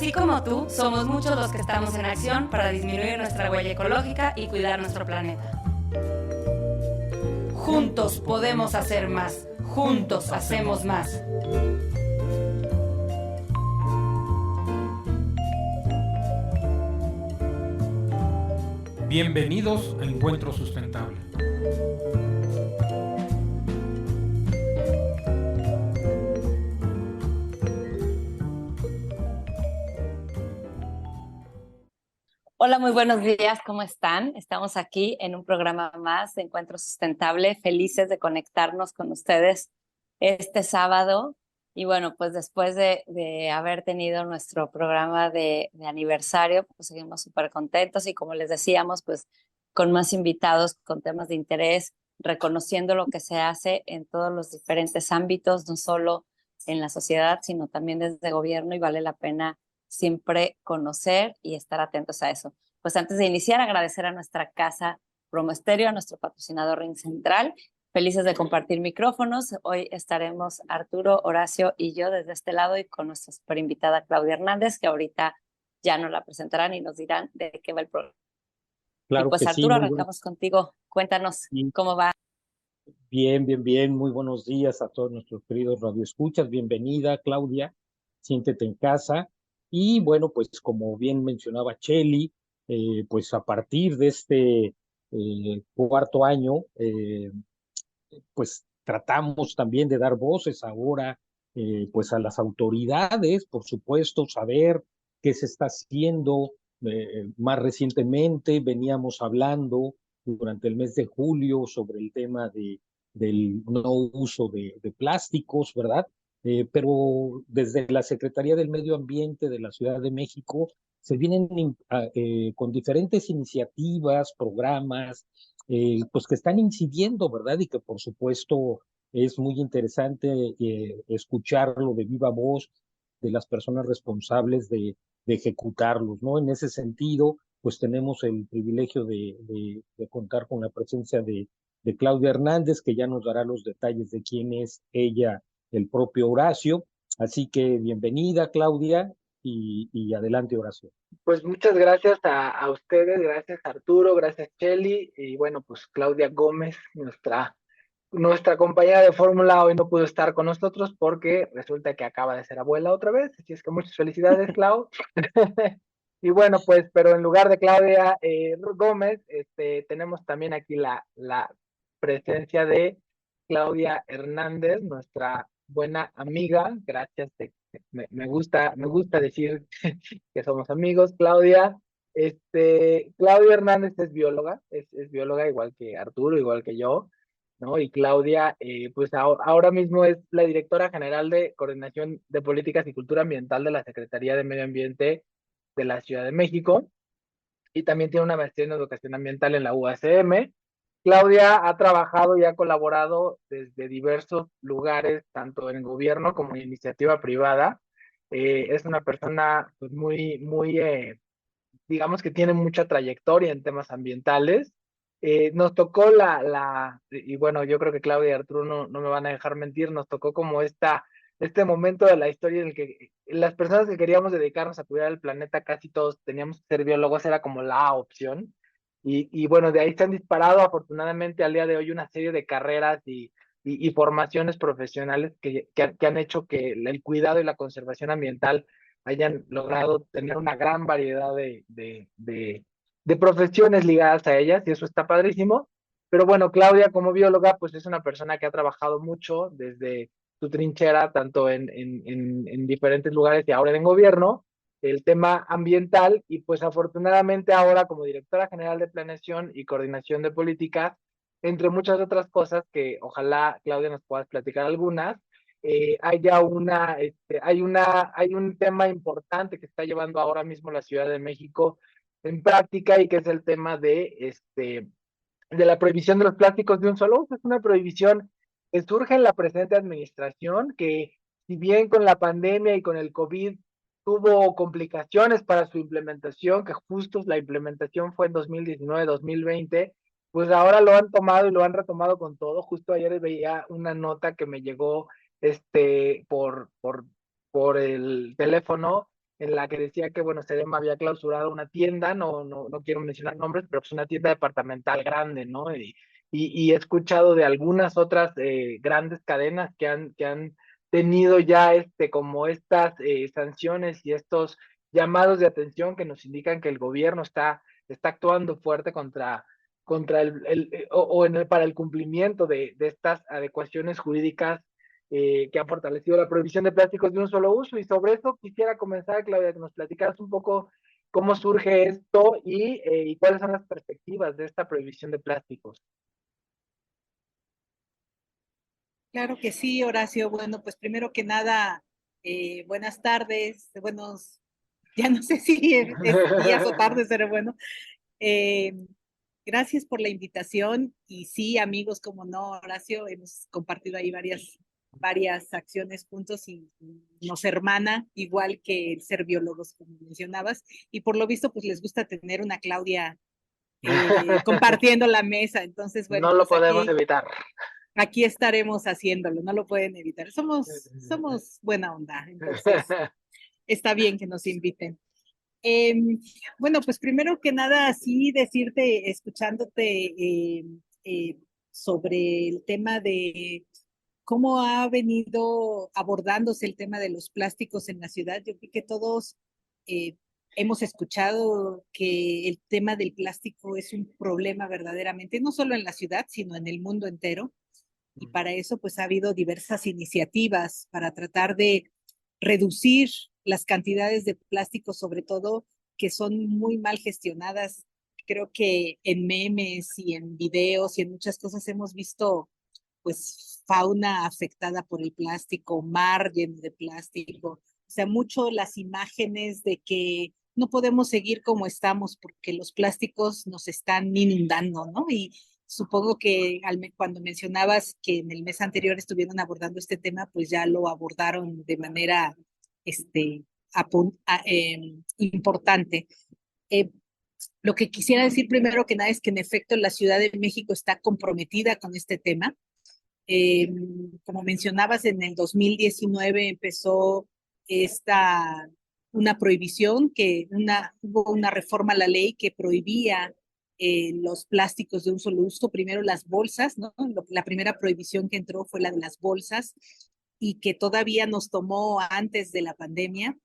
Así como tú, somos muchos los que estamos en acción para disminuir nuestra huella ecológica y cuidar nuestro planeta. Juntos podemos hacer más. Juntos hacemos más. Bienvenidos a Encuentro Sustentable. Hola, muy buenos días, ¿cómo están? Estamos aquí en un programa más de Encuentro Sustentable, felices de conectarnos con ustedes este sábado. Y bueno, pues después de haber tenido nuestro programa de aniversario, pues seguimos súper contentos y como les decíamos, pues con más invitados, con temas de interés, reconociendo lo que se hace en todos los diferentes ámbitos, no solo en la sociedad, sino también desde el gobierno, y vale la pena siempre conocer y estar atentos a eso. Pues antes de iniciar, agradecer a nuestra casa Promo Estéreo, a nuestro patrocinador Ring Central. Felices de compartir micrófonos. Hoy estaremos Arturo, Horacio y yo desde este lado y con nuestra super invitada Claudia Hernández, que ahorita ya nos la presentarán y nos dirán de qué va el programa. Claro y pues que sí, Arturo, muy bueno. arrancamos contigo. Cuéntanos cómo va. Bien. Muy buenos días a todos nuestros queridos radioescuchas. Bienvenida, Claudia. Siéntete en casa. Y bueno, pues como bien mencionaba Cheli, pues a partir de este cuarto año, pues tratamos también de dar voces ahora, pues a las autoridades, por supuesto, saber qué se está haciendo. Más recientemente veníamos hablando durante el mes de julio sobre el tema del no uso de plásticos, ¿verdad? Pero desde la Secretaría del Medio Ambiente de la Ciudad de México se vienen con diferentes iniciativas, programas, pues que están incidiendo, ¿verdad? Y que por supuesto es muy interesante escucharlo de viva voz de las personas responsables de ejecutarlos, ¿no? En ese sentido, pues tenemos el privilegio de contar con la presencia de Claudia Hernández, que ya nos dará los detalles de quién es ella, el propio Horacio. Así que bienvenida, Claudia, y adelante, Horacio. Pues muchas gracias a ustedes, gracias Arturo, gracias Cheli, y bueno, pues Claudia Gómez, nuestra compañera de fórmula, hoy no pudo estar con nosotros porque resulta que acaba de ser abuela otra vez, así es que muchas felicidades, Clau. Y bueno, pues, pero en lugar de Claudia Gómez, tenemos también aquí la presencia de Claudia Hernández, nuestra buena amiga. Gracias, me gusta decir que somos amigos. Claudia Hernández es bióloga, es bióloga igual que Arturo, igual que yo, ¿no? Y Claudia, pues ahora mismo es la directora general de Coordinación de Políticas y Cultura Ambiental de la Secretaría de Medio Ambiente de la Ciudad de México, y también tiene una maestría en Educación Ambiental en la UACM. Claudia ha trabajado y ha colaborado desde diversos lugares, tanto en el gobierno como en iniciativa privada. Es una persona pues, digamos que tiene mucha trayectoria en temas ambientales. Nos tocó y bueno, yo creo que Claudia y Arturo no me van a dejar mentir, nos tocó como este momento de la historia en el que las personas que queríamos dedicarnos a cuidar el planeta, casi todos teníamos que ser biólogos, era como la opción. Y bueno, de ahí se han disparado afortunadamente al día de hoy una serie de carreras y formaciones profesionales que han hecho que el cuidado y la conservación ambiental hayan logrado tener una gran variedad de profesiones ligadas a ellas, y eso está padrísimo. Pero bueno, Claudia como bióloga, pues es una persona que ha trabajado mucho desde su trinchera, tanto en diferentes lugares y ahora en gobierno, el tema ambiental, y pues afortunadamente ahora como directora general de planeación y coordinación de políticas, entre muchas otras cosas que ojalá Claudia nos puedas platicar algunas. Hay un tema importante que está llevando ahora mismo la Ciudad de México en práctica, y que es el tema de la prohibición de los plásticos de un solo uso. Es una prohibición que surge en la presente administración, que si bien con la pandemia y con el COVID tuvo complicaciones para su implementación, que justo la implementación fue en 2019-2020, pues ahora lo han tomado y lo han retomado con todo. Justo ayer veía una nota que me llegó por el teléfono, en la que decía que, bueno, Sedema había clausurado una tienda, no quiero mencionar nombres, pero es una tienda departamental grande, ¿no? Y he escuchado de algunas otras grandes cadenas que han tenido ya como estas sanciones y estos llamados de atención que nos indican que el gobierno está actuando fuerte contra para el cumplimiento de estas adecuaciones jurídicas que han fortalecido la prohibición de plásticos de un solo uso. Y sobre eso quisiera comenzar, Claudia, que nos platicaras un poco cómo surge esto y cuáles son las perspectivas de esta prohibición de plásticos. Claro que sí, Horacio. Bueno, pues primero que nada, buenas tardes, ya no sé si es días o tardes, pero bueno. Eh, Gracias por la invitación y sí, amigos, como no, Horacio, hemos compartido ahí varias acciones juntos y nos hermana, igual que el ser biólogos, como mencionabas, y por lo visto, pues les gusta tener una Claudia compartiendo la mesa, entonces, bueno, No lo pues podemos evitar. aquí estaremos haciéndolo, no lo pueden evitar. Somos buena onda, entonces está bien que nos inviten. Eh, bueno, pues primero que nada, sí decirte, escuchándote sobre el tema de cómo ha venido abordándose el tema de los plásticos en la ciudad. Yo creo que todos eh, hemos escuchado que el tema del plástico es un problema verdaderamente, no solo en la ciudad, sino en el mundo entero. Y para eso, pues ha habido diversas iniciativas para tratar de reducir las cantidades de plástico, sobre todo que son muy mal gestionadas. Creo que en memes y en videos y en muchas cosas hemos visto pues fauna afectada por el plástico, mar lleno de plástico. O sea, mucho las imágenes de que no podemos seguir como estamos porque los plásticos nos están inundando, ¿no? Y supongo que cuando mencionabas que en el mes anterior estuvieron abordando este tema, pues ya lo abordaron de manera este, importante. Eh, lo que quisiera decir primero que nada es que en efecto la Ciudad de México está comprometida con este tema. Eh, Como mencionabas, en el 2019 empezó esta, una prohibición, hubo una reforma a la ley que prohibía los plásticos de un solo uso. Primero las bolsas, ¿no? La primera prohibición que entró fue la de las bolsas y que todavía nos tomó antes de la pandemia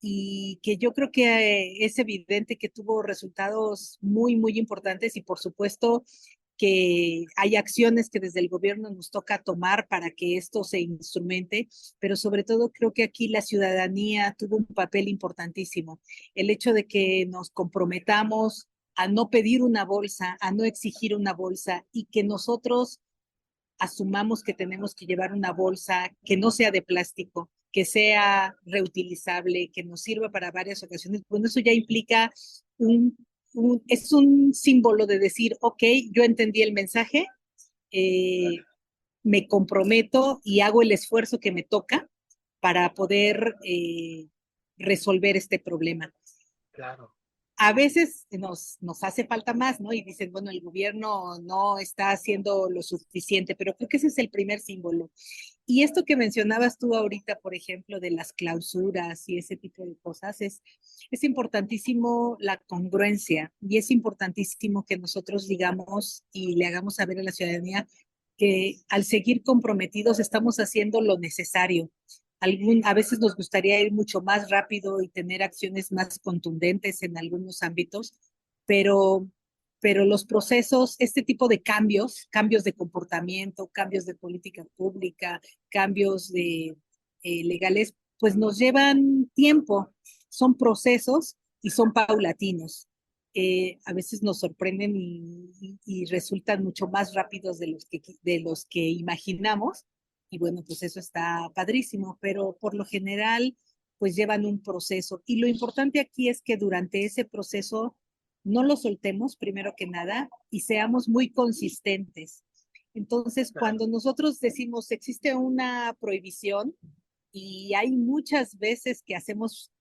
y que yo creo que es evidente que tuvo resultados muy, muy importantes y por supuesto que hay acciones que desde el gobierno nos toca tomar para que esto se instrumente, pero sobre todo creo que aquí la ciudadanía tuvo un papel importantísimo. El hecho de que nos comprometamos a no pedir una bolsa, a no exigir una bolsa y que nosotros asumamos que tenemos que llevar una bolsa que no sea de plástico, que sea reutilizable, que nos sirva para varias ocasiones. Bueno, eso ya implica es un símbolo de decir, ok, yo entendí el mensaje, eh, me comprometo y hago el esfuerzo que me toca para poder resolver este problema. Claro. A veces nos hace falta más, ¿no? Y dicen, bueno, el gobierno no está haciendo lo suficiente, pero creo que ese es el primer símbolo. Y esto que mencionabas tú ahorita, por ejemplo, de las clausuras y ese tipo de cosas, es importantísimo la congruencia y es importantísimo que nosotros digamos y le hagamos saber a la ciudadanía que al seguir comprometidos estamos haciendo lo necesario. A veces nos gustaría ir mucho más rápido y tener acciones más contundentes en algunos ámbitos, pero, pero los procesos, este tipo de cambios de comportamiento, cambios de política pública, cambios legales, pues nos llevan tiempo, son procesos y son paulatinos. A veces nos sorprenden y resultan mucho más rápidos de los que imaginamos y bueno, pues eso está padrísimo, pero por lo general, pues llevan un proceso. Y lo importante aquí es que durante ese proceso no lo soltemos, primero que nada, y seamos muy consistentes. Entonces, cuando nosotros decimos existe una prohibición y hay muchas veces que hacemos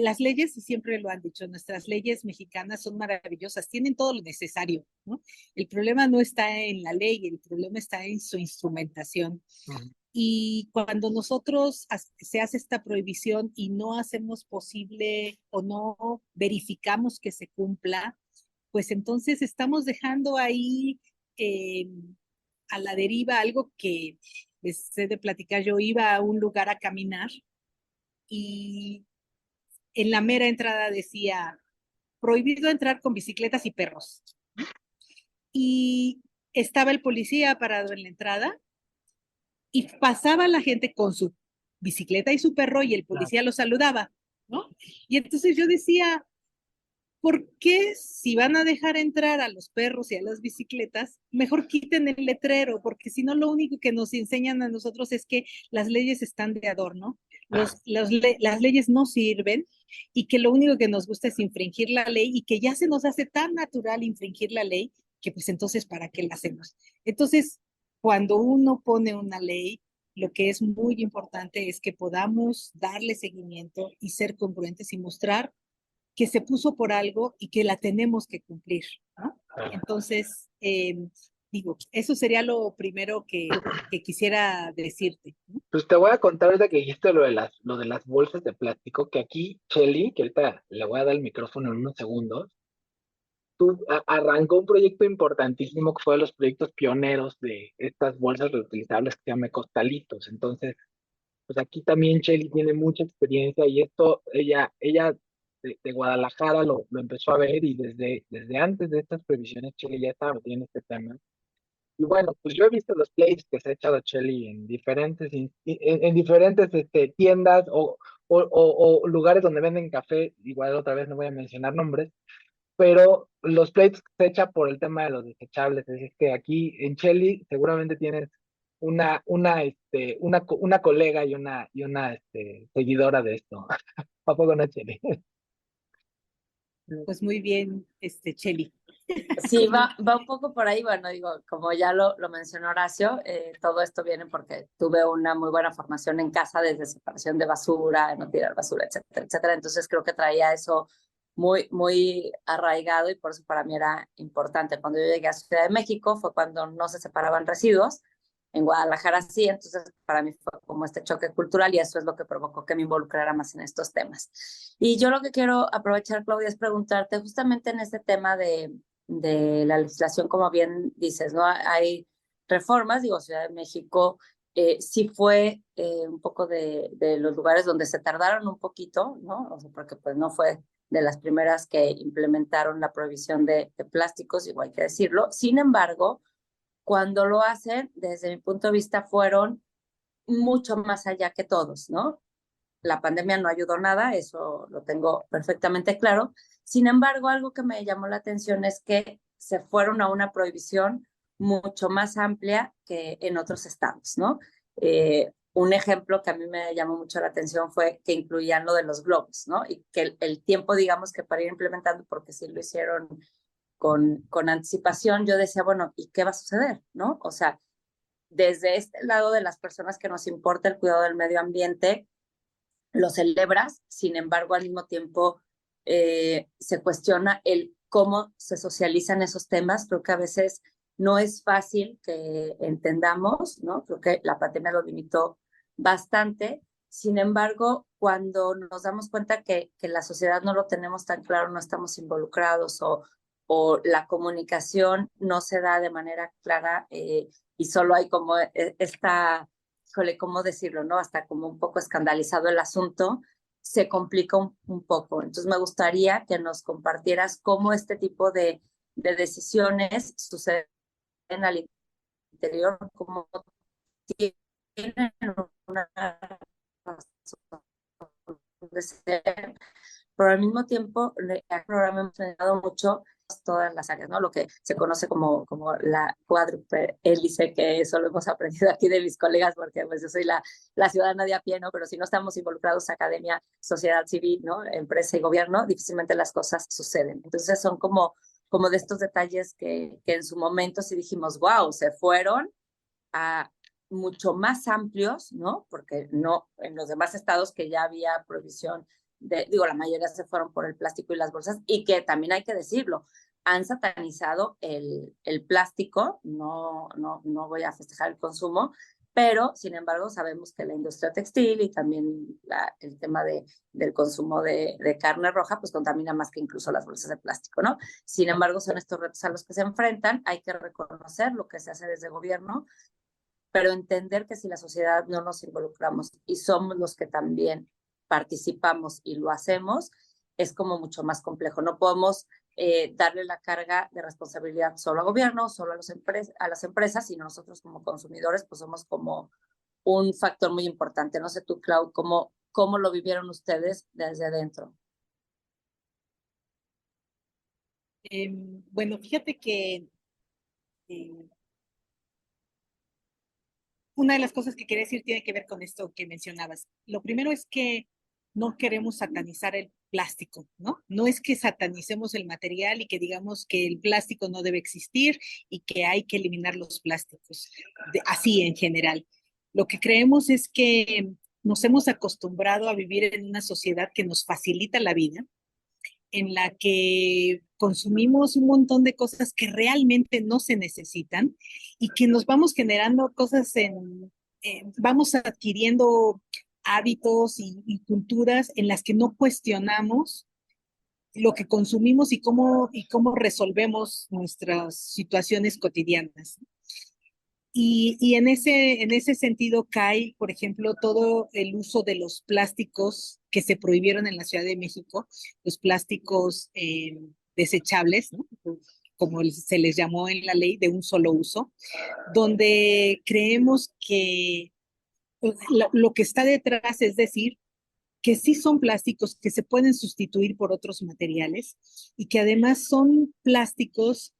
las leyes, y siempre lo han dicho, nuestras leyes mexicanas son maravillosas, tienen todo lo necesario, ¿no? El problema no está en la ley, el problema está en su instrumentación. Y cuando nosotros se hace esta prohibición y no hacemos posible o no verificamos que se cumpla, pues entonces estamos dejando ahí a la deriva algo que les he de platicar. Yo iba a un lugar a caminar y en la mera entrada decía, prohibido entrar con bicicletas y perros. Y estaba el policía parado en la entrada y pasaba la gente con su bicicleta y su perro y el policía lo saludaba, ¿no? Y entonces yo decía, ¿por qué si van a dejar entrar a los perros y a las bicicletas, mejor quiten el letrero? Porque si no, lo único que nos enseñan a nosotros es que las leyes están de adorno, las leyes no sirven y que lo único que nos gusta es infringir la ley y que ya se nos hace tan natural infringir la ley que pues entonces, ¿para qué la hacemos? Entonces, cuando uno pone una ley, lo que es muy importante es que podamos darle seguimiento y ser congruentes y mostrar que se puso por algo y que la tenemos que cumplir, ¿no? Entonces, digo, eso sería lo primero que quisiera decirte, ¿no? Pues te voy a contar ahorita que dijiste lo de las bolsas de plástico, que aquí Shelly, que ahorita le voy a dar el micrófono en unos segundos, arrancó un proyecto importantísimo que fue de los proyectos pioneros de estas bolsas reutilizables que se llama Costalitos. Entonces, pues aquí también Shelly tiene mucha experiencia y esto, ella de Guadalajara lo empezó a ver y desde antes de estas previsiones Shelly ya estaba metiendo este tema. Y bueno, pues yo he visto los plays que se ha echado Shelly en diferentes, en diferentes tiendas o lugares donde venden café, igual otra vez no voy a mencionar nombres, pero los plates se echa por el tema de los desechables. Es decir, que aquí en Shelly seguramente tienes una colega y una seguidora de esto. ¿A poco no, Shelly? Pues muy bien, Cheli. Sí, va un poco por ahí. Bueno, digo, como ya lo mencionó Horacio, todo esto viene porque tuve una muy buena formación en casa desde separación de basura, no tirar basura, etcétera, etcétera. Entonces creo que traía eso muy, muy arraigado y por eso para mí era importante. Cuando yo llegué a Ciudad de México fue cuando no se separaban residuos. En Guadalajara sí, entonces para mí fue como este choque cultural y eso es lo que provocó que me involucrara más en estos temas. Y yo lo que quiero aprovechar, Claudia, es preguntarte justamente en este tema de la legislación, como bien dices, ¿no? Hay reformas, digo, Ciudad de México sí fue un poco de los lugares donde se tardaron un poquito, ¿no? O sea, porque pues no fue de las primeras que implementaron la prohibición de plásticos, igual hay que decirlo. Sin embargo, cuando lo hacen, desde mi punto de vista, fueron mucho más allá que todos, ¿no? La pandemia no ayudó nada, eso lo tengo perfectamente claro. Sin embargo, algo que me llamó la atención es que se fueron a una prohibición mucho más amplia que en otros estados, ¿no? Un ejemplo que a mí me llamó mucho la atención fue que incluían lo de los globos, ¿no? Y que el tiempo, digamos, que para ir implementando, porque sí lo hicieron con anticipación, yo decía, bueno, ¿y qué va a suceder, no? O sea, desde este lado de las personas que nos importa el cuidado del medio ambiente, lo celebras, sin embargo, al mismo tiempo se cuestiona el cómo se socializan esos temas. Creo que a veces no es fácil que entendamos, ¿no? Creo que la pandemia lo limitó bastante. Sin embargo, cuando nos damos cuenta que la sociedad no lo tenemos tan claro, no estamos involucrados o la comunicación no se da de manera clara y solo hay como esta, híjole, ¿cómo decirlo, no? Hasta como un poco escandalizado el asunto, se complica un poco. Entonces me gustaría que nos compartieras cómo este tipo de decisiones suceden al interior, cómo tienen una razón de ser, pero al mismo tiempo el programa hemos enseñado mucho todas las áreas, ¿no? Lo que se conoce como la cuádruple hélice, que eso lo hemos aprendido aquí de mis colegas, porque pues yo soy la ciudadana de a pie, ¿no? Pero si no estamos involucrados, academia, sociedad civil, ¿no? Empresa y gobierno, difícilmente las cosas suceden. Entonces son como de estos detalles que en su momento sí dijimos, wow, se fueron a mucho más amplios, ¿no? Porque no, en los demás estados que ya había prohibición digo, la mayoría se fueron por el plástico y las bolsas, y que también hay que decirlo, han satanizado el plástico, no voy a festejar el consumo, pero sin embargo sabemos que la industria textil y también el tema del consumo de carne roja, pues contamina más que incluso las bolsas de plástico, ¿no? Sin embargo, son estos retos a los que se enfrentan, hay que reconocer lo que se hace desde gobierno, pero entender que si la sociedad no nos involucramos y somos los que también participamos y lo hacemos, es como mucho más complejo. No podemos darle la carga de responsabilidad solo al gobierno, solo a las empresas, sino nosotros como consumidores, pues somos como un factor muy importante. No sé tú, Clau, ¿cómo lo vivieron ustedes desde adentro? Bueno, fíjate que una de las cosas que quería decir tiene que ver con esto que mencionabas. Lo primero es que no queremos satanizar el plástico, ¿no? No es que satanicemos el material y que digamos que el plástico no debe existir y que hay que eliminar los plásticos, así en general. Lo que creemos es que nos hemos acostumbrado a vivir en una sociedad que nos facilita la vida, en la que consumimos un montón de cosas que realmente no se necesitan y que nos vamos generando cosas vamos adquiriendo hábitos y culturas en las que no cuestionamos lo que consumimos y cómo resolvemos nuestras situaciones cotidianas. Y en ese sentido cae, por ejemplo, todo el uso de los plásticos que se prohibieron en la Ciudad de México, los plásticos desechables, ¿no? Como se les llamó en la ley, de un solo uso, donde creemos que lo que está detrás es decir, que sí son plásticos que se pueden sustituir por otros materiales y que además son plásticos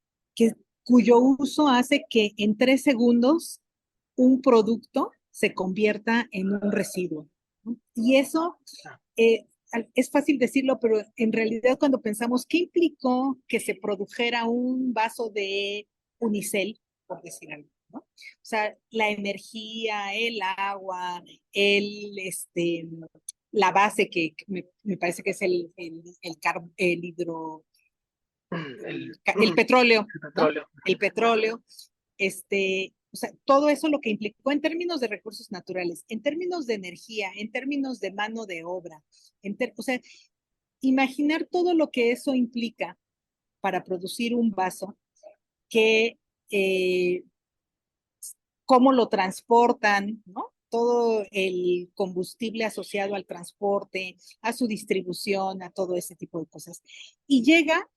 cuyo uso hace que en 3 segundos un producto se convierta en un residuo. Y eso es fácil decirlo, pero en realidad cuando pensamos qué implicó que se produjera un vaso de unicel, por decir algo, ¿no? O sea, la energía, el agua, la base que me parece que es el hidro, el petróleo, ¿no? El petróleo, o sea, todo eso lo que implicó en términos de recursos naturales, en términos de energía, en términos de mano de obra, o sea, imaginar todo lo que eso implica para producir un vaso, que cómo lo transportan, ¿no? Todo el combustible asociado al transporte, a su distribución, a todo ese tipo de cosas. Y llega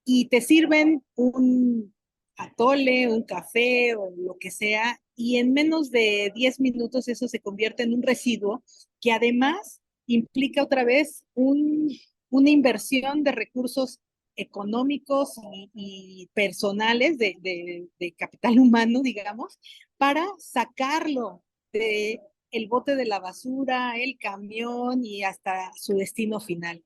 y te sirven un atole, un café o lo que sea, y en menos de 10 minutos eso se convierte en un residuo que además implica otra vez una inversión de recursos económicos y personales de capital humano, digamos, para sacarlo de el bote de la basura, el camión y hasta su destino final.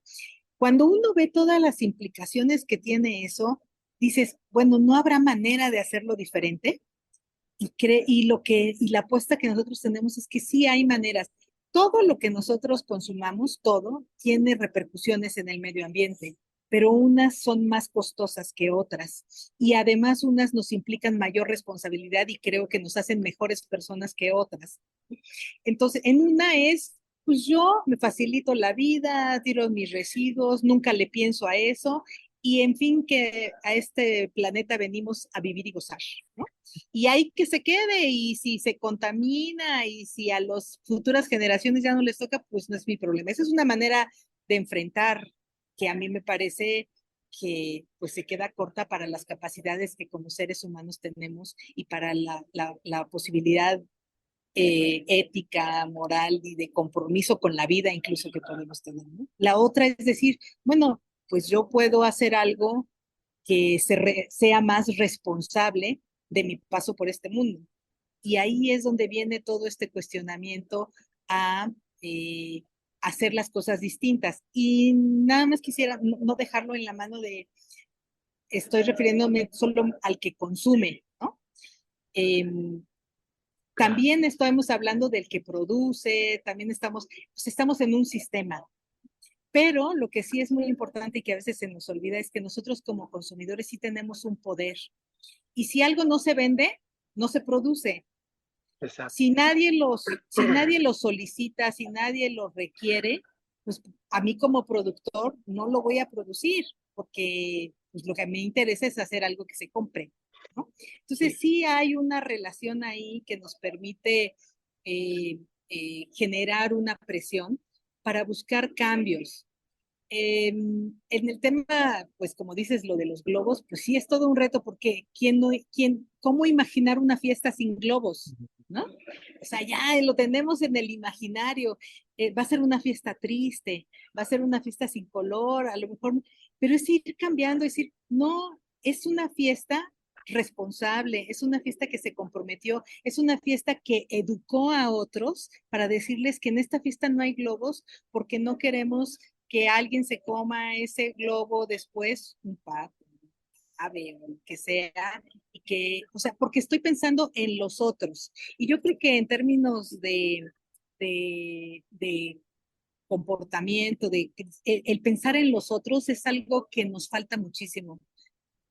Cuando uno ve todas las implicaciones que tiene eso, dices, bueno, no habrá manera de hacerlo diferente. Y la apuesta que nosotros tenemos es que sí hay maneras. Todo lo que nosotros consumamos, todo, tiene repercusiones en el medio ambiente, pero unas son más costosas que otras. Y además unas nos implican mayor responsabilidad y creo que nos hacen mejores personas que otras. Entonces, en una es, pues yo me facilito la vida, tiro mis residuos, nunca le pienso a eso, y en fin, que a este planeta venimos a vivir y gozar, ¿no? Y hay que se quede, y si se contamina, y si a las futuras generaciones ya no les toca, pues no es mi problema. Esa es una manera de enfrentar que a mí me parece que pues se queda corta para las capacidades que como seres humanos tenemos y para la posibilidad ética, moral y de compromiso con la vida incluso que podemos tener, ¿no? La otra es decir, bueno, pues yo puedo hacer algo que sea más responsable de mi paso por este mundo. Y ahí es donde viene todo este cuestionamiento a hacer las cosas distintas. Y nada más quisiera no dejarlo en la mano estoy refiriéndome solo al que consume, ¿no? También estamos hablando del que produce, también pues estamos en un sistema. Pero lo que sí es muy importante y que a veces se nos olvida es que nosotros como consumidores sí tenemos un poder. Y si algo no se vende, no se produce. Exacto. Si nadie los solicita, si nadie los requiere, pues a mí como productor no lo voy a producir, porque pues, lo que me interesa es hacer algo que se compre, ¿no? Entonces sí hay una relación ahí que nos permite generar una presión para buscar cambios. En el tema, pues como dices, lo de los globos, pues sí es todo un reto porque ¿cómo imaginar una fiesta sin globos? ¿No? O sea, ya lo tenemos en el imaginario, va a ser una fiesta triste, va a ser una fiesta sin color, a lo mejor, pero es ir cambiando, es decir, no, es una fiesta responsable, es una fiesta que se comprometió, es una fiesta que educó a otros para decirles que en esta fiesta no hay globos porque no queremos que alguien se coma ese globo después, un pato, un ave, o lo que sea, y que, o sea, porque estoy pensando en los otros. Y yo creo que en términos de comportamiento, el pensar en los otros es algo que nos falta muchísimo.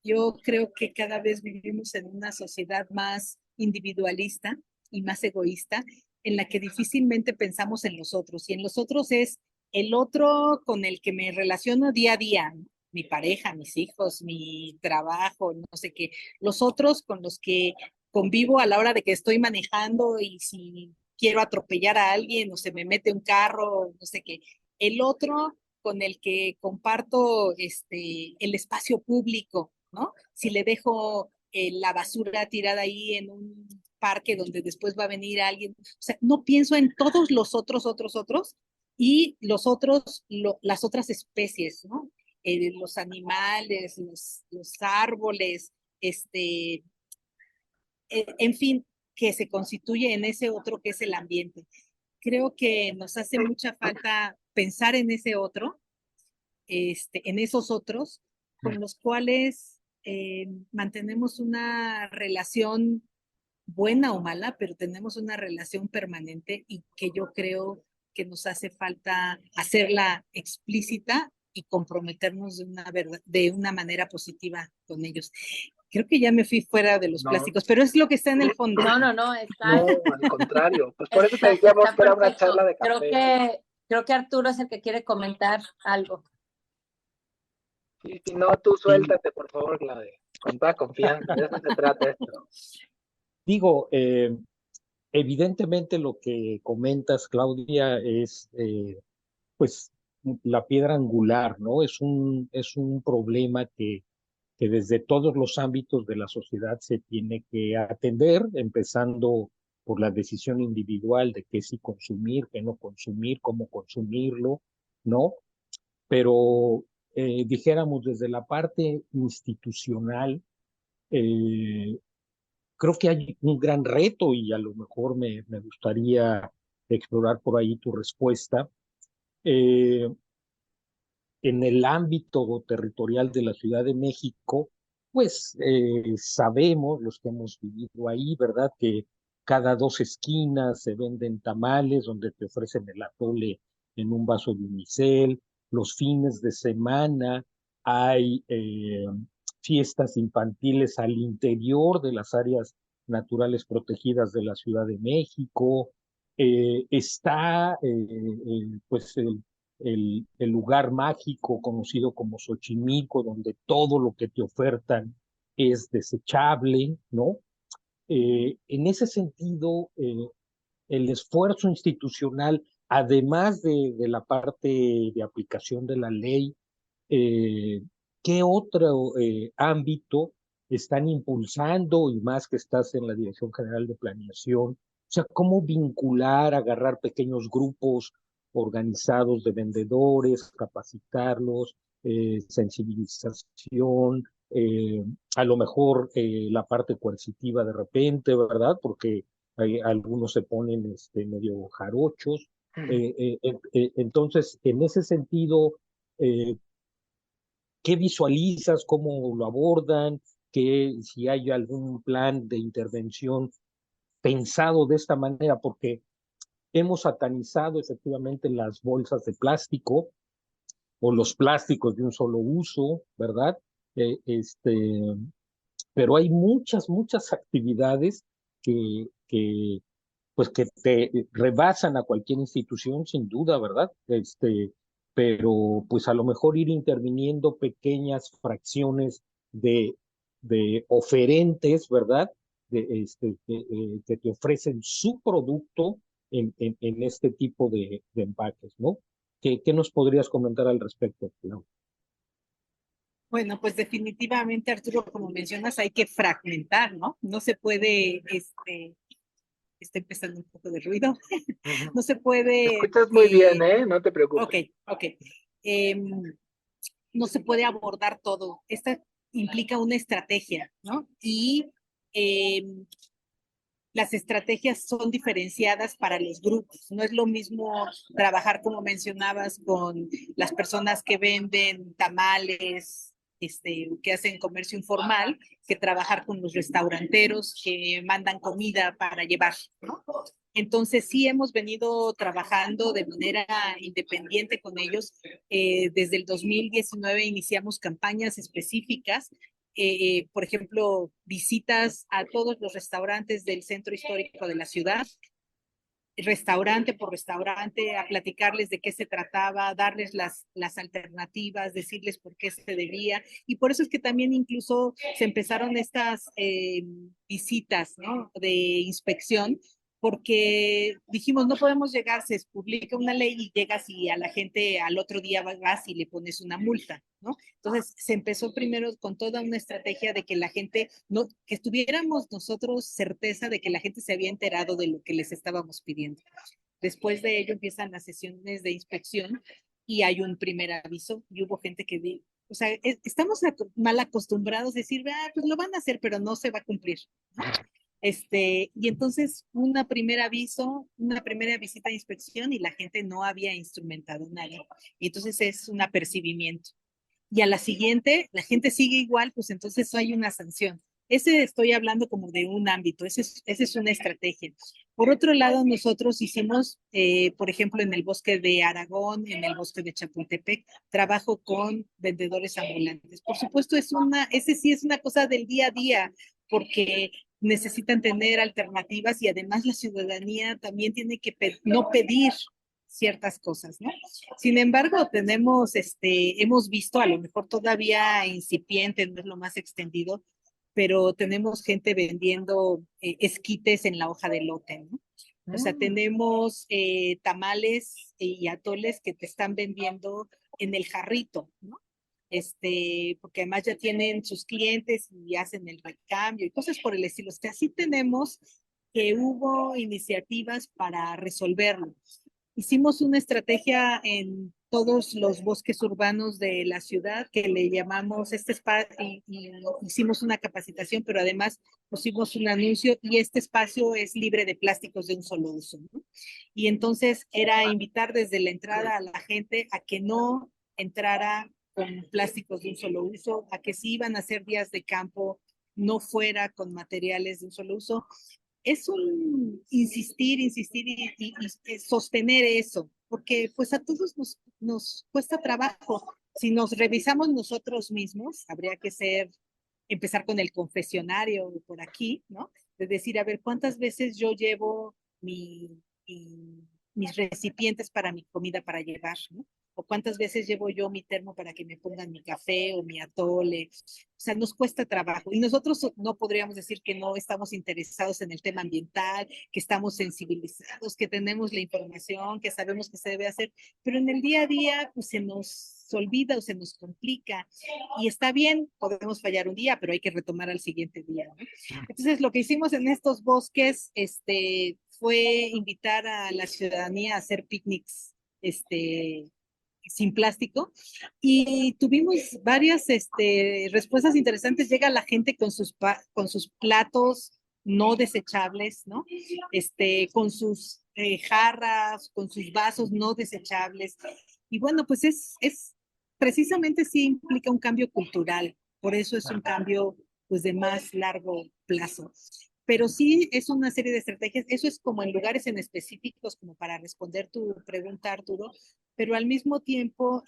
Yo creo que cada vez vivimos en una sociedad más individualista y más egoísta, en la que difícilmente pensamos en los otros. Y en los otros es el otro con el que me relaciono día a día, ¿no? Mi pareja, mis hijos, mi trabajo, no sé qué. Los otros con los que convivo a la hora de que estoy manejando y si quiero atropellar a alguien o se me mete un carro, no sé qué. El otro con el que comparto el espacio público, ¿no? Si le dejo la basura tirada ahí en un parque donde después va a venir alguien, o sea, no pienso en todos los otros y los otros, las otras especies, ¿no? Los animales, los árboles, en fin, que se constituye en ese otro que es el ambiente. Creo que nos hace mucha falta pensar en ese otro, en esos otros, con los cuales mantenemos una relación buena o mala, pero tenemos una relación permanente y que yo creo que nos hace falta hacerla explícita y comprometernos de una manera positiva con ellos. Creo que ya me fui fuera de los No, plásticos, pero es lo que está en el fondo. No, está, no, al contrario. Pues por eso te está, decíamos está que era una perfecto. charla de café. Creo que Arturo es el que quiere comentar algo. Sí, si no, tú suéltate, por favor, Claudia. Con toda confianza, de eso se trata esto. Digo, evidentemente lo que comentas, Claudia, es pues la piedra angular, ¿no? Es un problema que desde todos los ámbitos de la sociedad se tiene que atender, empezando por la decisión individual de qué sí consumir, qué no consumir, cómo consumirlo, ¿no? Pero dijéramos desde la parte institucional, eh, creo que hay un gran reto y a lo mejor me gustaría explorar por ahí tu respuesta. Eh, en el ámbito territorial de la Ciudad de México, pues sabemos, los que hemos vivido ahí, ¿verdad? Que cada dos esquinas se venden tamales donde te ofrecen el atole en un vaso de unicel. Los fines de semana hay fiestas infantiles al interior de las áreas naturales protegidas de la Ciudad de México. Está pues el lugar mágico conocido como Xochimilco, donde todo lo que te ofertan es desechable, ¿no? En ese sentido, el esfuerzo institucional, además de la parte de aplicación de la ley, eh, ¿qué otro ámbito están impulsando y más que estás en la Dirección General de Planeación? O sea, ¿cómo vincular, agarrar pequeños grupos organizados de vendedores, capacitarlos, sensibilización, a lo mejor la parte coercitiva de repente, ¿verdad? Porque algunos se ponen medio jarochos. Entonces, en ese sentido, eh, ¿qué visualizas? ¿Cómo lo abordan? Si hay algún plan de intervención pensado de esta manera, porque hemos satanizado efectivamente las bolsas de plástico o los plásticos de un solo uso, ¿verdad? Eh, este, pero hay muchas actividades que pues que te rebasan a cualquier institución, sin duda, ¿verdad? Pero pues a lo mejor ir interviniendo pequeñas fracciones de, de oferentes, ¿verdad? Que te ofrecen su producto en este tipo de empaques, ¿no? ¿Qué nos podrías comentar al respecto, Clau? Bueno, pues definitivamente, Arturo, como mencionas, hay que fragmentar, ¿no? No se puede, está empezando un poco de ruido, Ujú. no se Te puede, escuchas muy bien, ¿eh? No te ok, preocupes. ok. Em, no se puede abordar todo. Esta implica una estrategia, ¿no? Y em, las estrategias son diferenciadas para los grupos. No es lo mismo trabajar, como mencionabas, con las personas que venden tamales, que hacen comercio informal, que trabajar con los restauranteros que mandan comida para llevar, ¿no? Entonces sí hemos venido trabajando de manera independiente con ellos. Desde el 2019 iniciamos campañas específicas, por ejemplo, visitas a todos los restaurantes del centro histórico de la ciudad, restaurante por restaurante, a platicarles de qué se trataba, darles las alternativas, decirles por qué se debía. Y por eso es que también incluso se empezaron estas visitas, ¿no?, de inspección, porque dijimos, no podemos llegar, se publica una ley y llegas y a la gente al otro día vas y le pones una multa, ¿no? Entonces se empezó primero con toda una estrategia de que la gente, no, que estuviéramos nosotros certeza de que la gente se había enterado de lo que les estábamos pidiendo. Después de ello empiezan las sesiones de inspección y hay un primer aviso y hubo gente que o sea, estamos mal acostumbrados a decir, ah, pues lo van a hacer, pero no se va a cumplir, ¿no? Y entonces una primera aviso, una primera visita de inspección y la gente no había instrumentado nada. Y entonces es un apercibimiento. Y a la siguiente, la gente sigue igual, pues entonces hay una sanción. Ese estoy hablando como de un ámbito, esa es una estrategia. Por otro lado, nosotros hicimos, por ejemplo, en el bosque de Aragón, en el bosque de Chapultepec, trabajo con vendedores ambulantes. Por supuesto, ese sí es una cosa del día a día, porque necesitan tener alternativas y además la ciudadanía también tiene que no pedir ciertas cosas, ¿no? Sin embargo, hemos visto, a lo mejor todavía incipiente, no es lo más extendido, pero tenemos gente vendiendo esquites en la hoja de lote, ¿no? O sea, tenemos tamales y atoles que te están vendiendo en el jarrito, ¿no? Porque además ya tienen sus clientes y hacen el recambio y cosas por el estilo. O sea, sí tenemos que hubo iniciativas para resolverlo. Hicimos una estrategia en todos los bosques urbanos de la ciudad que le llamamos espacio y hicimos una capacitación, pero además pusimos un anuncio y este espacio es libre de plásticos de un solo uso, ¿no? Y entonces era invitar desde la entrada a la gente a que no entrara con plásticos de un solo uso, a que si iban a hacer días de campo no fuera con materiales de un solo uso. Es un insistir y sostener eso, porque pues a todos nos cuesta trabajo. Si nos revisamos nosotros mismos, habría que empezar con el confesionario por aquí, ¿no? De decir, a ver, ¿cuántas veces yo llevo mis recipientes para mi comida para llevar, ¿no? O cuántas veces llevo yo mi termo para que me pongan mi café o mi atole. O sea, nos cuesta trabajo. Y nosotros no podríamos decir que no estamos interesados en el tema ambiental, que estamos sensibilizados, que tenemos la información, que sabemos que se debe hacer, pero en el día a día pues, se nos olvida o se nos complica. Y está bien, podemos fallar un día, pero hay que retomar al siguiente día, ¿no? Entonces, lo que hicimos en estos bosques, fue invitar a la ciudadanía a hacer picnics, sin plástico y tuvimos varias respuestas interesantes. Llega la gente con sus platos no desechables, ¿no? Con sus jarras, con sus vasos no desechables. Y bueno, pues precisamente sí implica un cambio cultural, por eso es un cambio pues de más largo plazo. Pero sí es una serie de estrategias, eso es como en lugares en específicos, como para responder tu pregunta, Arturo, pero al mismo tiempo,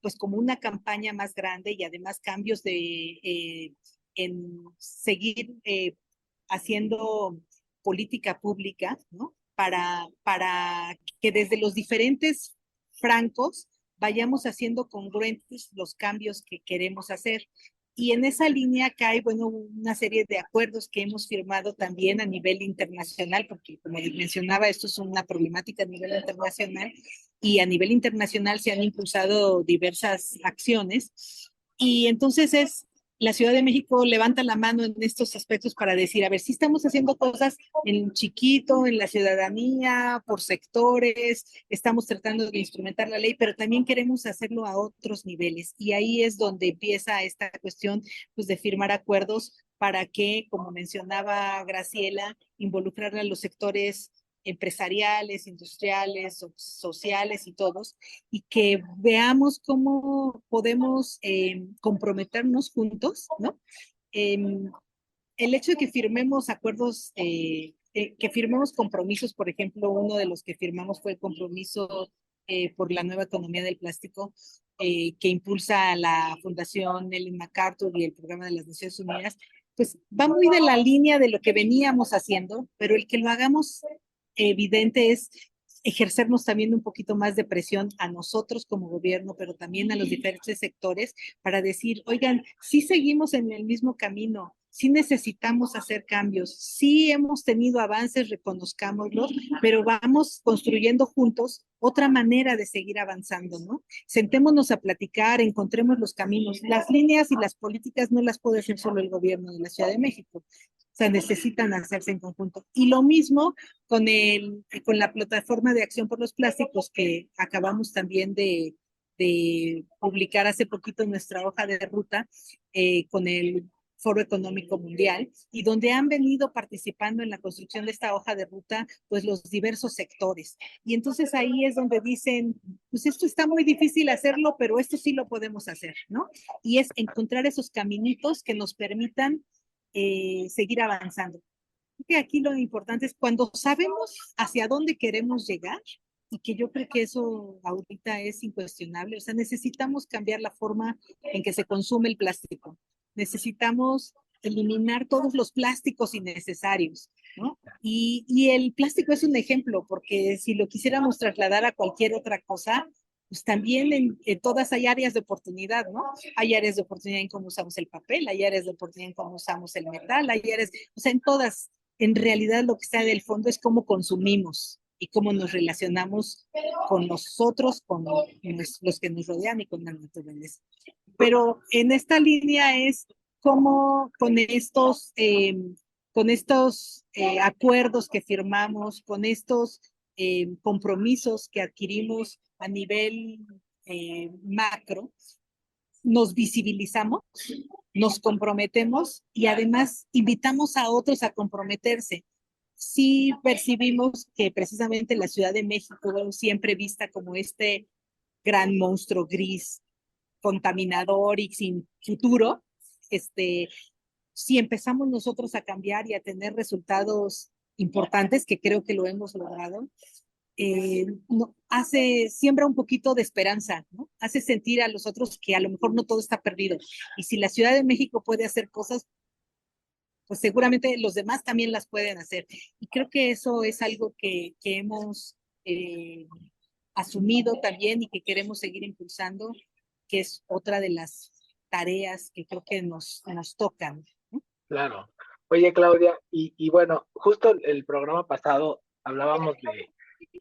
pues como una campaña más grande y además cambios en seguir haciendo política pública, ¿no? Para que desde los diferentes francos vayamos haciendo congruentes los cambios que queremos hacer. Y en esa línea cae, bueno, una serie de acuerdos que hemos firmado también a nivel internacional, porque como mencionaba, esto es una problemática a nivel internacional, y a nivel internacional se han impulsado diversas acciones. Y entonces la Ciudad de México levanta la mano en estos aspectos para decir, a ver, si estamos haciendo cosas en chiquito, en la ciudadanía, por sectores, estamos tratando de instrumentar la ley, pero también queremos hacerlo a otros niveles. Y ahí es donde empieza esta cuestión, pues, de firmar acuerdos para que, como mencionaba Graciela, involucrar a los sectores empresariales, industriales, sociales y todos, y que veamos cómo podemos comprometernos juntos, ¿no? El hecho de que firmemos acuerdos, que firmemos compromisos, por ejemplo, uno de los que firmamos fue el compromiso por la nueva economía del plástico, que impulsa la Fundación Ellen MacArthur y el Programa de las Naciones Unidas, pues va muy de la línea de lo que veníamos haciendo, pero el que lo hagamos evidente es ejercernos también un poquito más de presión a nosotros como gobierno, pero también a los diferentes sectores para decir, oigan, sí seguimos en el mismo camino, sí necesitamos hacer cambios, sí hemos tenido avances, reconozcámoslos, pero vamos construyendo juntos otra manera de seguir avanzando, ¿no? Sentémonos a platicar, encontremos los caminos. Las líneas y las políticas no las puede hacer solo el gobierno de la Ciudad de México. O sea, necesitan hacerse en conjunto. Y lo mismo con la plataforma de acción por los plásticos que acabamos también de publicar hace poquito en nuestra hoja de ruta con el Foro Económico Mundial, y donde han venido participando en la construcción de esta hoja de ruta, pues los diversos sectores. Y entonces ahí es donde dicen, pues esto está muy difícil hacerlo, pero esto sí lo podemos hacer, ¿no? Y es encontrar esos caminitos que nos permitan seguir avanzando. Que aquí lo importante es cuando sabemos hacia dónde queremos llegar, y que yo creo que eso ahorita es incuestionable. O sea, necesitamos cambiar la forma en que se consume el plástico. Necesitamos eliminar todos los plásticos innecesarios, ¿no? Y el plástico es un ejemplo, porque si lo quisiéramos trasladar a cualquier otra cosa, pues también en todas hay áreas de oportunidad, ¿no? Hay áreas de oportunidad en cómo usamos el papel, hay áreas de oportunidad en cómo usamos el metal, hay áreas, o sea, en todas. En realidad lo que está del fondo es cómo consumimos y cómo nos relacionamos con nosotros, con los que nos rodean y con la naturaleza. Pero en esta línea es cómo con estos acuerdos que firmamos, con estos compromisos que adquirimos a nivel macro, nos visibilizamos, nos comprometemos y además invitamos a otros a comprometerse. Sí percibimos que precisamente la Ciudad de México, siempre vista como este gran monstruo gris, contaminador y sin futuro, si empezamos nosotros a cambiar y a tener resultados importantes, que creo que lo hemos logrado, siembra un poquito de esperanza, ¿no? Hace sentir a los otros que a lo mejor no todo está perdido. Y si la Ciudad de México puede hacer cosas, pues seguramente los demás también las pueden hacer. Y creo que eso es algo que hemos asumido también y que queremos seguir impulsando, que es otra de las tareas que creo que nos tocan, ¿no? Claro. Oye, Claudia, y bueno, justo el programa pasado hablábamos de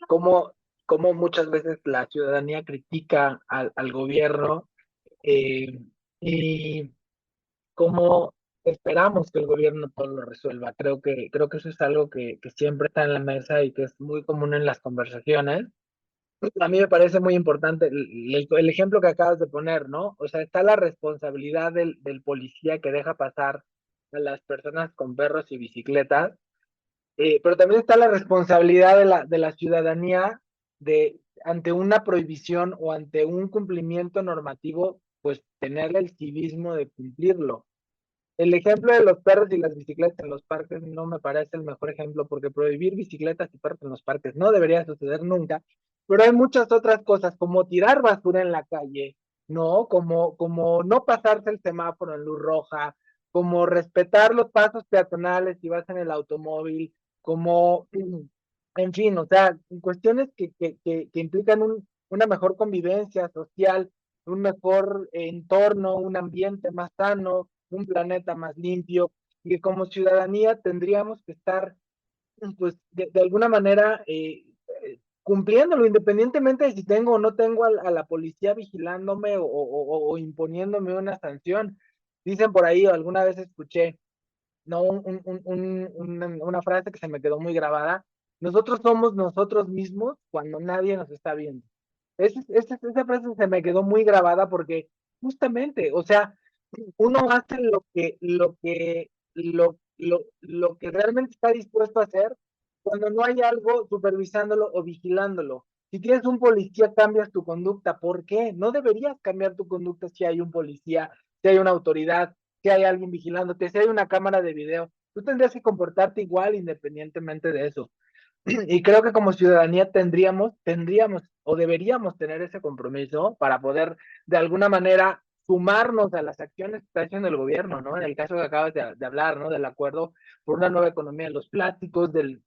cómo, cómo muchas veces la ciudadanía critica al gobierno, y cómo esperamos que el gobierno todo lo resuelva. Creo que eso es algo que siempre está en la mesa y que es muy común en las conversaciones. A mí me parece muy importante el ejemplo que acabas de poner, ¿no? O sea, está la responsabilidad del policía que deja pasar a las personas con perros y bicicletas, pero también está la responsabilidad de la ciudadanía ante una prohibición o ante un cumplimiento normativo, pues tener el civismo de cumplirlo. El ejemplo de los perros y las bicicletas en los parques no me parece el mejor ejemplo, porque prohibir bicicletas y perros en los parques no debería suceder nunca, pero hay muchas otras cosas, como tirar basura en la calle, ¿no? Como no pasarse el semáforo en luz roja, como respetar los pasos peatonales si vas en el automóvil, como, en fin, o sea, cuestiones que implican una mejor convivencia social, un mejor entorno, un ambiente más sano, un planeta más limpio, y que como ciudadanía tendríamos que estar, pues, de alguna manera cumpliéndolo, independientemente de si tengo o no tengo a la policía vigilándome o imponiéndome una sanción. Dicen por ahí, o alguna vez escuché, no, una frase que se me quedó muy grabada: nosotros somos nosotros mismos cuando nadie nos está viendo. Esa frase se me quedó muy grabada porque justamente, o sea, uno hace lo que realmente está dispuesto a hacer cuando no hay algo supervisándolo o vigilándolo. Si tienes un policía, cambias tu conducta. ¿Por qué? No deberías cambiar tu conducta si hay un policía, si hay una autoridad, si hay alguien vigilándote, si hay una cámara de video. Tú tendrías que comportarte igual independientemente de eso. Y creo que como ciudadanía tendríamos o deberíamos tener ese compromiso para poder de alguna manera sumarnos a las acciones que está haciendo el gobierno, ¿no? En el caso que acabas de hablar, ¿no? Del acuerdo por una nueva economía de los plásticos, de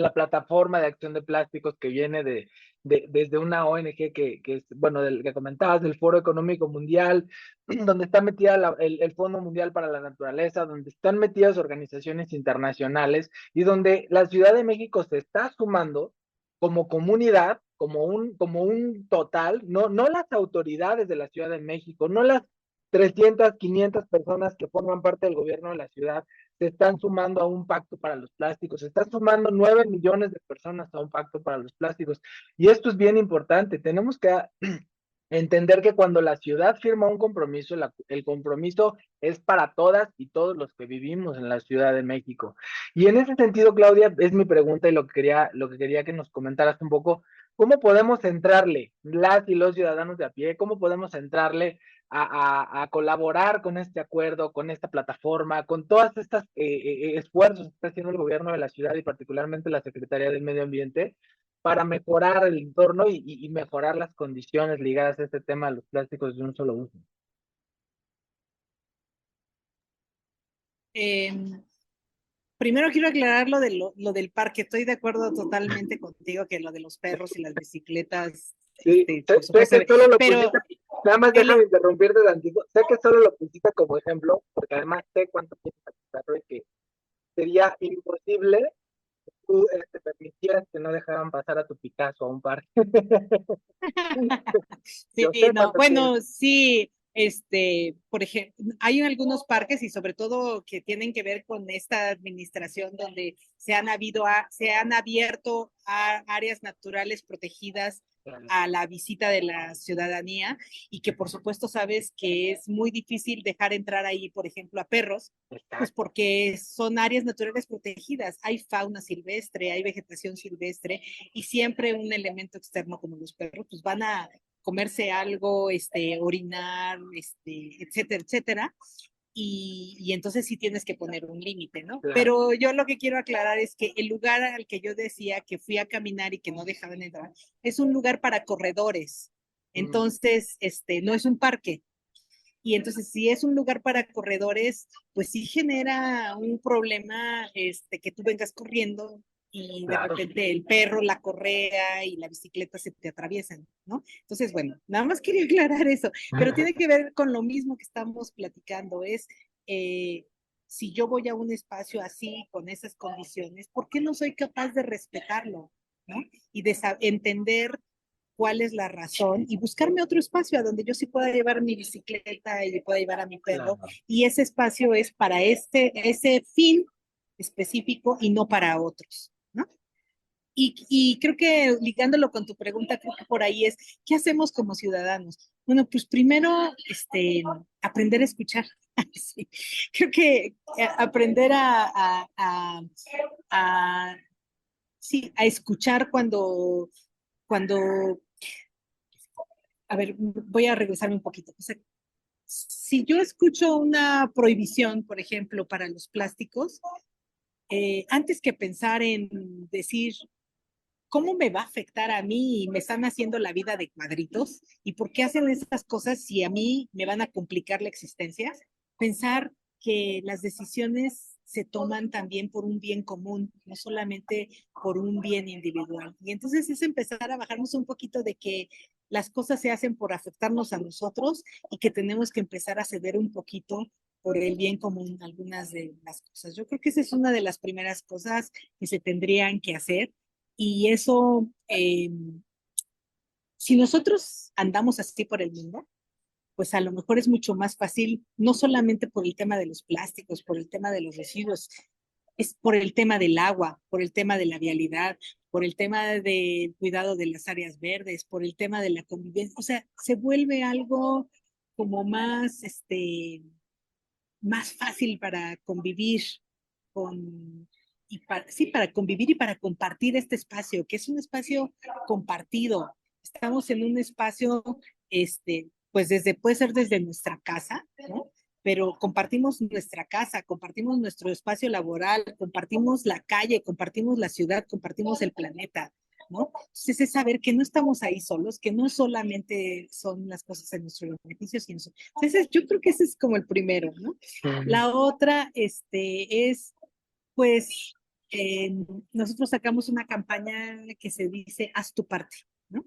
la plataforma de acción de plásticos que viene desde una ONG que es, bueno, del que comentabas, del Foro Económico Mundial, donde está metida el Fondo Mundial para la Naturaleza, donde están metidas organizaciones internacionales y donde la Ciudad de México se está sumando como comunidad, como un total, no las autoridades de la Ciudad de México, no las 300, 500 personas que forman parte del gobierno de la ciudad, se están sumando a un pacto para los plásticos, se están sumando 9 millones de personas a un pacto para los plásticos. Y esto es bien importante, tenemos que entender que cuando la ciudad firma un compromiso, el compromiso es para todas y todos los que vivimos en la Ciudad de México. Y en ese sentido, Claudia, es mi pregunta y lo que quería que nos comentaras un poco: ¿cómo podemos entrarle, las y los ciudadanos de a pie, cómo podemos entrarle a colaborar con este acuerdo, con esta plataforma, con todas estas esfuerzos que está haciendo el gobierno de la ciudad y particularmente la Secretaría del Medio Ambiente para mejorar el entorno y mejorar las condiciones ligadas a este tema de los plásticos de un solo uso? Primero quiero aclarar lo del parque. Estoy de acuerdo totalmente contigo que lo de los perros y las bicicletas, Sí, por supuesto, sé que solo lo pero pusiste, nada más déjame interrumpirte tantito, sé que solo lo pusiste como ejemplo, porque además sé cuánto piensas perro y que sería imposible que tú permitieras que no dejaran pasar a tu Picasso a un parque. sí, Yo sé no, cuánto piensas. bueno, sí, por ejemplo, hay algunos parques y sobre todo que tienen que ver con esta administración donde se han abierto a áreas naturales protegidas a la visita de la ciudadanía y que por supuesto sabes que es muy difícil dejar entrar ahí, por ejemplo, a perros, pues porque son áreas naturales protegidas, hay fauna silvestre, hay vegetación silvestre y siempre un elemento externo como los perros, pues van a comerse algo, orinar, etcétera, etcétera. Y entonces sí tienes que poner un límite, ¿no? Claro. Pero yo lo que quiero aclarar es que el lugar al que yo decía que fui a caminar y que no dejaban entrar es un lugar para corredores. Entonces, no es un parque. Y entonces, si es un lugar para corredores, pues sí genera un problema, que tú vengas corriendo y de Claro. repente el perro, la correa y la bicicleta se te atraviesan, ¿no? Entonces, bueno, nada más quería aclarar eso, pero tiene que ver con lo mismo que estamos platicando, es si yo voy a un espacio así, con esas condiciones, ¿por qué no soy capaz de respetarlo, ¿no? Y de entender cuál es la razón y buscarme otro espacio a donde yo sí pueda llevar mi bicicleta y pueda llevar a mi perro. Claro. Y ese espacio es para ese fin específico y no para otros, ¿no? Y creo que ligándolo con tu pregunta, creo que por ahí es, ¿qué hacemos como ciudadanos? Bueno, pues primero, aprender a escuchar. Sí. Creo que aprender sí, a escuchar cuando a ver, voy a regresarme un poquito. O sea, si yo escucho una prohibición, por ejemplo, para los plásticos, antes que pensar en decir, ¿cómo me va a afectar a mí y me están haciendo la vida de cuadritos? ¿Y por qué hacen esas cosas si a mí me van a complicar la existencia? Pensar que las decisiones se toman también por un bien común, no solamente por un bien individual. Y entonces es empezar a bajarnos un poquito de que las cosas se hacen por afectarnos a nosotros y que tenemos que empezar a ceder un poquito por el bien común algunas de las cosas. Yo creo que esa es una de las primeras cosas que se tendrían que hacer y eso, si nosotros andamos así por el mundo, pues a lo mejor es mucho más fácil, no solamente por el tema de los plásticos, por el tema de los residuos, es por el tema del agua, por el tema de la vialidad, por el tema del cuidado de las áreas verdes, por el tema de la convivencia. O sea, se vuelve algo como más, más fácil para convivir con, sí, para convivir y para compartir este espacio, que es un espacio compartido. Estamos en un espacio, pues puede ser desde nuestra casa, ¿no? Pero compartimos nuestra casa, compartimos nuestro espacio laboral, compartimos la calle, compartimos la ciudad, compartimos el planeta, ¿no? Entonces es saber que no estamos ahí solos, que no solamente son las cosas en nuestro beneficio, sino entonces yo creo que ese es como el primero, ¿no? La otra, es, pues, nosotros sacamos una campaña que se dice, haz tu parte, ¿no?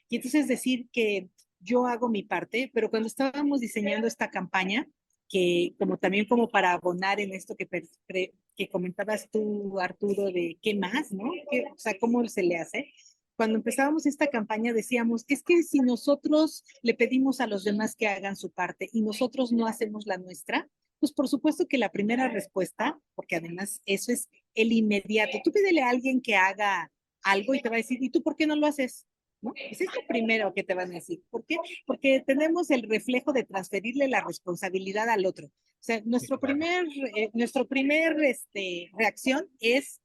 Y entonces decir que yo hago mi parte, pero cuando estábamos diseñando esta campaña, que como también como para abonar en esto que comentabas tú, Arturo, de qué más, ¿no? O sea, ¿cómo se le hace? Cuando empezábamos esta campaña decíamos, es que si nosotros le pedimos a los demás que hagan su parte y nosotros no hacemos la nuestra, pues por supuesto que la primera respuesta, porque además eso es el inmediato, tú pídele a alguien que haga algo y te va a decir, ¿y tú por qué no lo haces? ¿No? Ese es lo primero que te van a decir. ¿Por qué? Porque tenemos el reflejo de transferirle la responsabilidad al otro. O sea, nuestro primer reacción es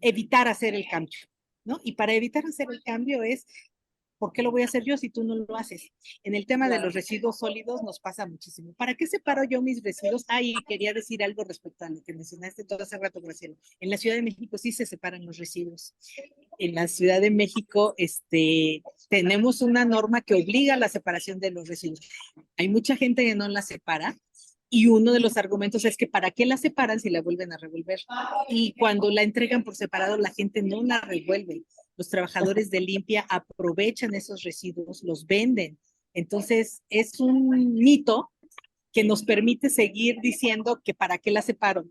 evitar hacer el cambio, ¿no? Y para evitar hacer el cambio es, ¿por qué lo voy a hacer yo si tú no lo haces? En el tema de los residuos sólidos nos pasa muchísimo. ¿Para qué separo yo mis residuos? Y quería decir algo respecto a lo que mencionaste todo hace rato, Graciela. En la Ciudad de México sí se separan los residuos. En la Ciudad de México tenemos una norma que obliga a la separación de los residuos. Hay mucha gente que no la separa y uno de los argumentos es que ¿para qué la separan si la vuelven a revolver? Y cuando la entregan por separado, la gente no la revuelve. Los trabajadores de limpia aprovechan esos residuos, los venden. Entonces, es un mito que nos permite seguir diciendo que ¿para qué la separo?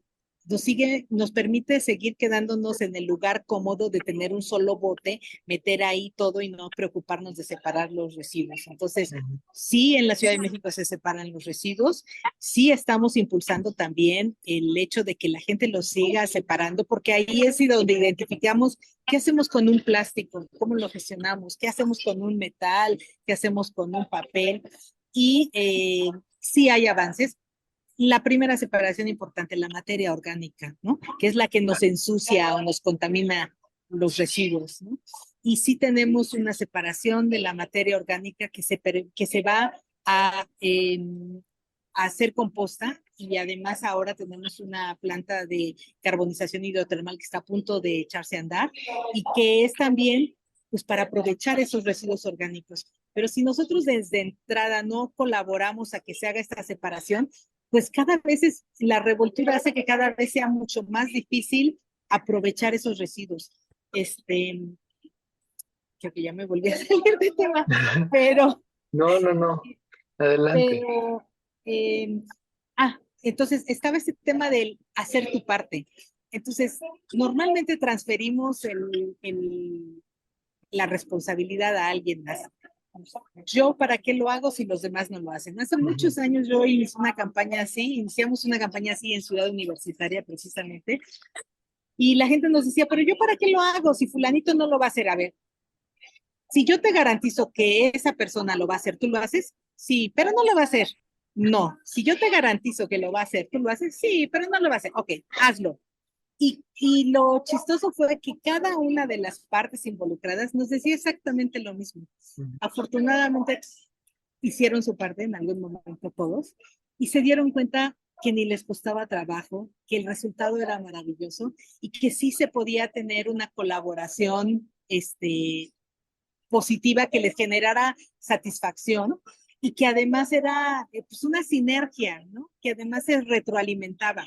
Nos permite seguir quedándonos en el lugar cómodo de tener un solo bote, meter ahí todo y no preocuparnos de separar los residuos. Entonces, sí, en la Ciudad de México se separan los residuos, sí estamos impulsando también el hecho de que la gente los siga separando, porque ahí es donde identificamos qué hacemos con un plástico, cómo lo gestionamos, qué hacemos con un metal, qué hacemos con un papel, y sí hay avances. La primera separación importante, la materia orgánica, ¿no? Que es la que nos ensucia o nos contamina los residuos, ¿no? Y sí tenemos una separación de la materia orgánica que se va a hacer composta, y además ahora tenemos una planta de carbonización hidrotermal que está a punto de echarse a andar y que es también pues para aprovechar esos residuos orgánicos. Pero si nosotros desde entrada no colaboramos a que se haga esta separación, pues cada vez la revoltura hace que cada vez sea mucho más difícil aprovechar esos residuos. Creo que ya me volví a salir de tema, pero... No, adelante. Pero, entonces estaba este tema del hacer tu parte. Entonces, normalmente transferimos la responsabilidad a alguien más. Yo, ¿para qué lo hago si los demás no lo hacen? Hace muchos años yo iniciamos una campaña así en Ciudad Universitaria precisamente, y la gente nos decía, pero yo, ¿para qué lo hago si fulanito no lo va a hacer? A ver, si yo te garantizo que esa persona lo va a hacer, ¿tú lo haces? Sí, pero no lo va a hacer. No, si yo te garantizo que lo va a hacer, ¿tú lo haces? Sí, pero no lo va a hacer. Ok, hazlo. Y lo chistoso fue que cada una de las partes involucradas nos decía exactamente lo mismo. Afortunadamente hicieron su parte en algún momento todos y se dieron cuenta que ni les costaba trabajo, que el resultado era maravilloso y que sí se podía tener una colaboración positiva que les generara satisfacción y que además era pues una sinergia, ¿no? Que además se retroalimentaba.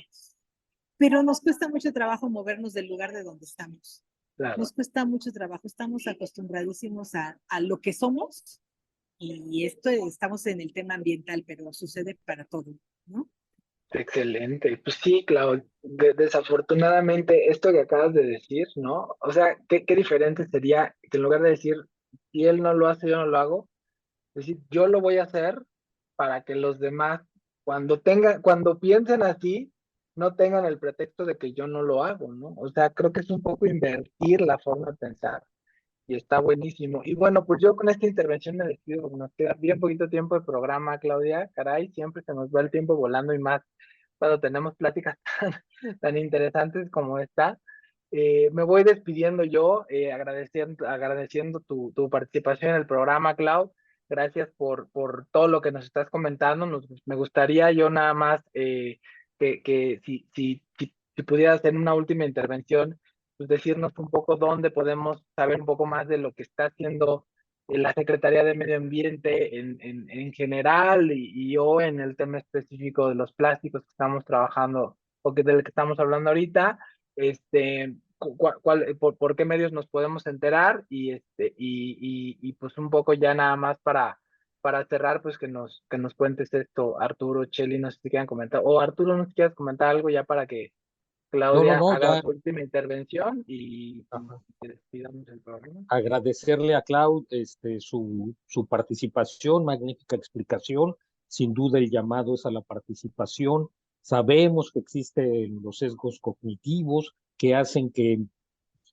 Pero nos cuesta mucho trabajo movernos del lugar de donde estamos. Claro. Nos cuesta mucho trabajo, estamos acostumbradísimos a lo que somos, y esto estamos en el tema ambiental, pero sucede para todo, ¿no? Excelente. Pues sí, Clau, desafortunadamente esto que acabas de decir, ¿no? O sea, qué diferente sería que en lugar de decir, si él no lo hace, yo no lo hago, decir, yo lo voy a hacer para que los demás, cuando piensen así, no tengan el pretexto de que yo no lo hago, ¿no? O sea, creo que es un poco invertir la forma de pensar y está buenísimo. Y bueno, pues yo con esta intervención me despido porque nos queda bien poquito tiempo de programa, Claudia. Caray, siempre se nos va el tiempo volando y más cuando tenemos pláticas tan interesantes como esta. Me voy despidiendo yo, agradeciendo tu participación en el programa, Clau. Gracias por todo lo que nos estás comentando. Me gustaría yo nada más que si pudieras hacer una última intervención, pues decirnos un poco dónde podemos saber un poco más de lo que está haciendo la Secretaría de Medio Ambiente en general y yo en el tema específico de los plásticos que estamos trabajando o del que estamos hablando ahorita. Por qué medios nos podemos enterar y pues un poco ya nada más para cerrar, pues que nos cuentes esto, Arturo, Cheli, no sé si quieran comentar, o Arturo, no sé si quieres comentar algo ya para que Claudia No, haga ya. su última intervención y Ajá. que despidamos el programa. Agradecerle a Clau su participación, magnífica explicación. Sin duda el llamado es a la participación. Sabemos que existen los sesgos cognitivos que hacen que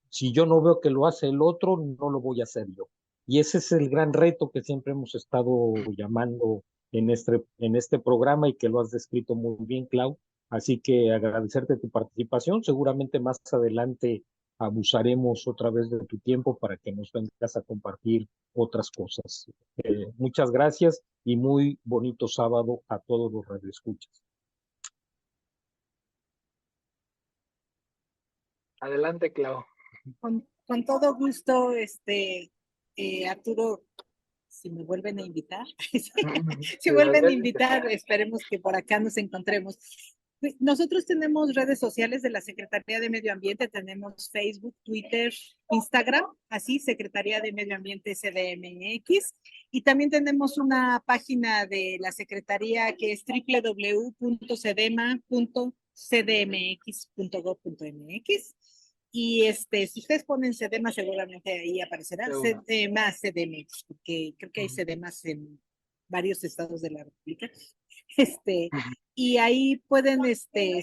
si yo no veo que lo hace el otro, no lo voy a hacer yo. Y ese es el gran reto que siempre hemos estado llamando en este programa y que lo has descrito muy bien, Clau. Así que agradecerte tu participación. Seguramente más adelante abusaremos otra vez de tu tiempo para que nos vengas a compartir otras cosas. Muchas gracias y muy bonito sábado a todos los radioescuchas. Adelante, Clau. Con todo gusto, Arturo, si me vuelven a invitar, si vuelven a invitar, esperemos que por acá nos encontremos. Nosotros tenemos redes sociales de la Secretaría de Medio Ambiente, tenemos Facebook, Twitter, Instagram, así, Secretaría de Medio Ambiente CDMX, y también tenemos una página de la Secretaría que es www.cedema.cdmx.gov.mx. Y si ustedes ponen CEDEMA, seguramente ahí aparecerá CEDEMA, CDMX, porque creo que hay CEDEMAs en varios estados de la República. Y ahí pueden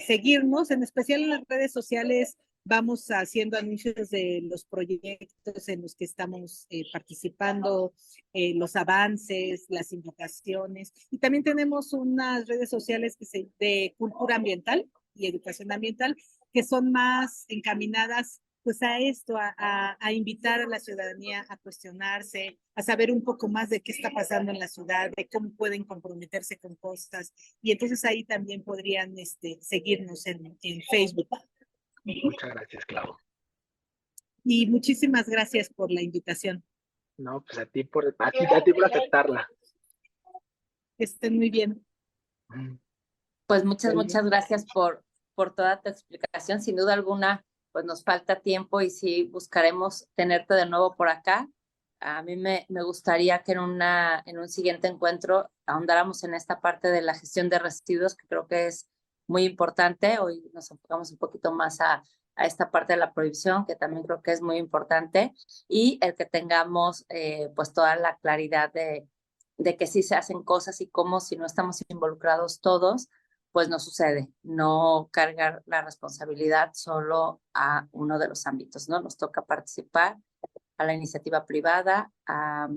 seguirnos, en especial en las redes sociales. Vamos haciendo anuncios de los proyectos en los que estamos participando, los avances, las invocaciones. Y también tenemos unas redes sociales de cultura ambiental y educación ambiental, que son más encaminadas pues a esto, a invitar a la ciudadanía a cuestionarse, a saber un poco más de qué está pasando en la ciudad, de cómo pueden comprometerse con cosas. Y entonces ahí también podrían seguirnos en Facebook. Muchas gracias, Clau. Y muchísimas gracias por la invitación. No, pues a ti por aceptarla. Que estén muy bien. Pues muchas gracias por toda tu explicación. Sin duda alguna, pues nos falta tiempo y sí buscaremos tenerte de nuevo por acá. A mí me gustaría que en un siguiente encuentro ahondáramos en esta parte de la gestión de residuos, que creo que es muy importante. Hoy nos enfocamos un poquito más a esta parte de la prohibición, que también creo que es muy importante, y el que tengamos pues toda la claridad de que sí se hacen cosas y cómo, si no estamos involucrados todos, pues no sucede. No cargar la responsabilidad solo a uno de los ámbitos, ¿no? Nos toca participar a la iniciativa privada, a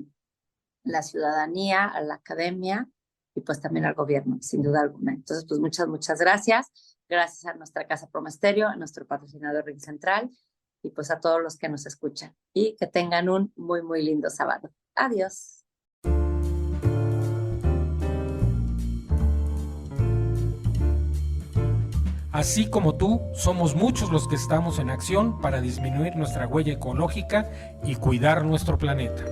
la ciudadanía, a la academia y pues también al gobierno, sin duda alguna. Entonces, pues muchas gracias. Gracias a nuestra Casa Promesterio, a nuestro patrocinador Ring Central y pues a todos los que nos escuchan. Y que tengan un muy lindo sábado. Adiós. Así como tú, somos muchos los que estamos en acción para disminuir nuestra huella ecológica y cuidar nuestro planeta.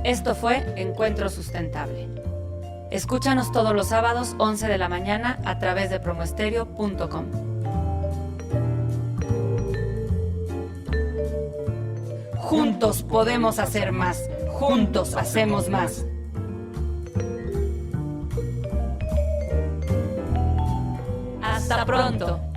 Esto fue Encuentro Sustentable. Escúchanos todos los sábados 11 de la mañana a través de promoestereo.com. Juntos podemos hacer más. Juntos hacemos más. Hasta pronto.